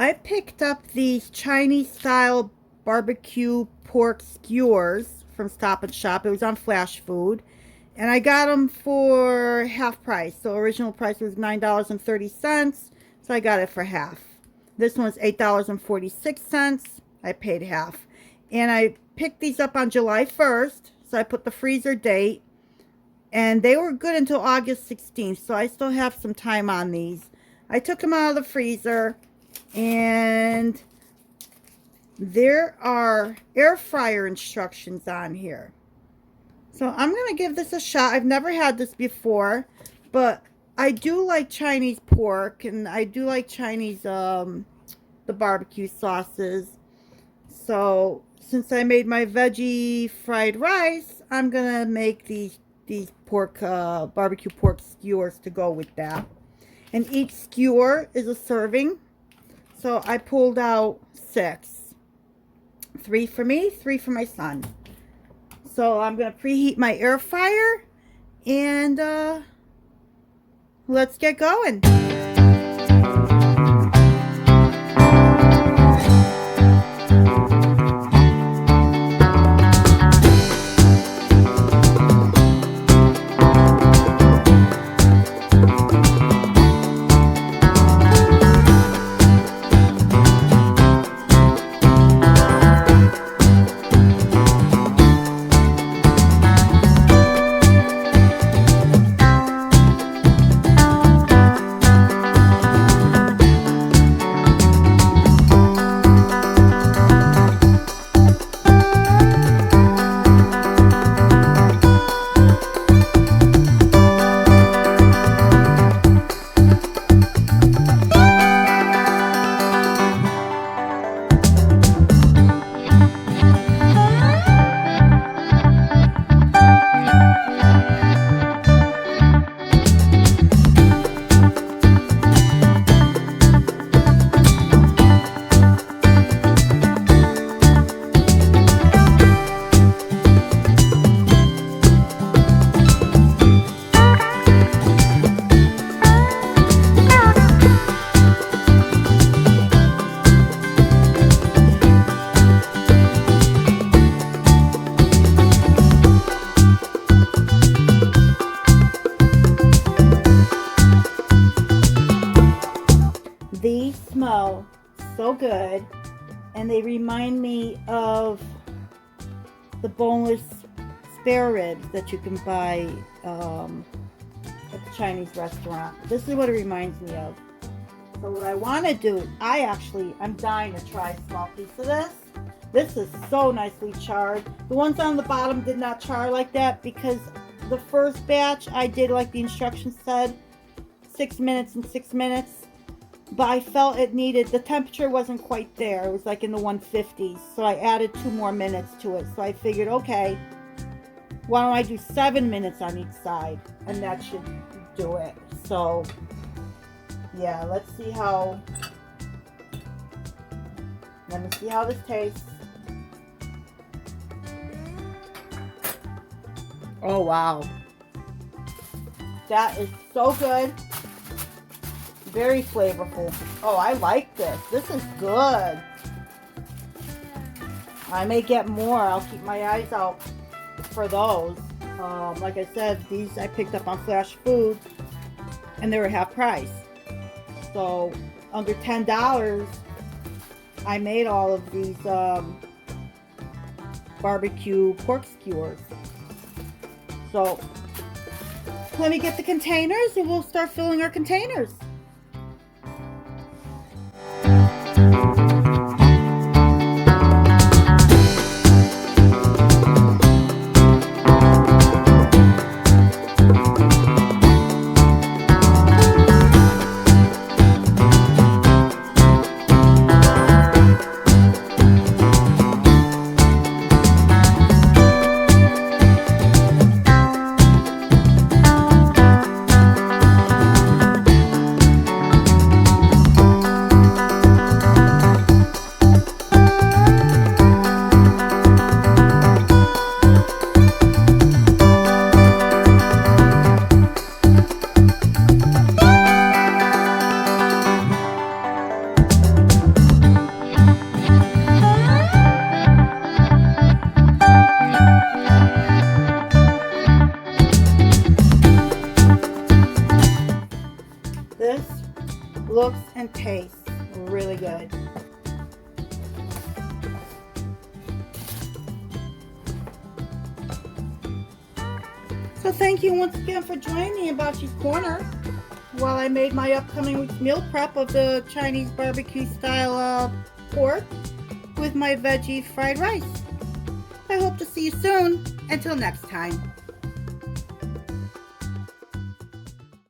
I picked up these Chinese style barbecue pork skewers from Stop and Shop. It was on Flashfood. And I got them for half price. So original price was $9.30. So I got it for half. This one's $8.46. I paid half. And I picked these up on July 1st. So I put the freezer date. And they were good until August 16th. So I still have some time on these. I took them out of the freezer. And there are air fryer instructions on here. So I'm going to give this a shot. I've never had this before, but I do like Chinese pork, and I do like Chinese, the barbecue sauces. So since I made my veggie fried rice, I'm going to make these pork, barbecue pork skewers to go with that. And each skewer is a serving. So I pulled out 6. 3 for me, 3 for my son. So I'm going to preheat my air fryer and let's get going. These smell so good, and they remind me of the boneless spare ribs that you can buy at the Chinese restaurant. This is what it reminds me of. So what I want to do, I'm dying to try a small piece of this. This is so nicely charred. The ones on the bottom did not char like that because the first batch I did like the instructions said, 6 minutes and 6 minutes. But I felt it needed, the temperature wasn't quite there. It was like in the 150s. So I added 2 more minutes to it. So I figured, okay, why don't I do 7 minutes on each side? And that should do it. So, yeah, let me see how this tastes. Oh, wow. That is so good. Very flavorful. Oh, I like this. This is good. I may get more. I'll keep my eyes out for those. Like I said, these I picked up on Flashfood, and they were half price. So under $10, I made all of these barbecue pork skewers. So let me get the containers, and we'll start filling our containers. This looks and tastes really good. So thank you once again for joining me in Bopchi's Corner while I made my upcoming week's meal prep of the Chinese barbecue style pork with my veggie fried rice. I hope to see you soon. Until next time.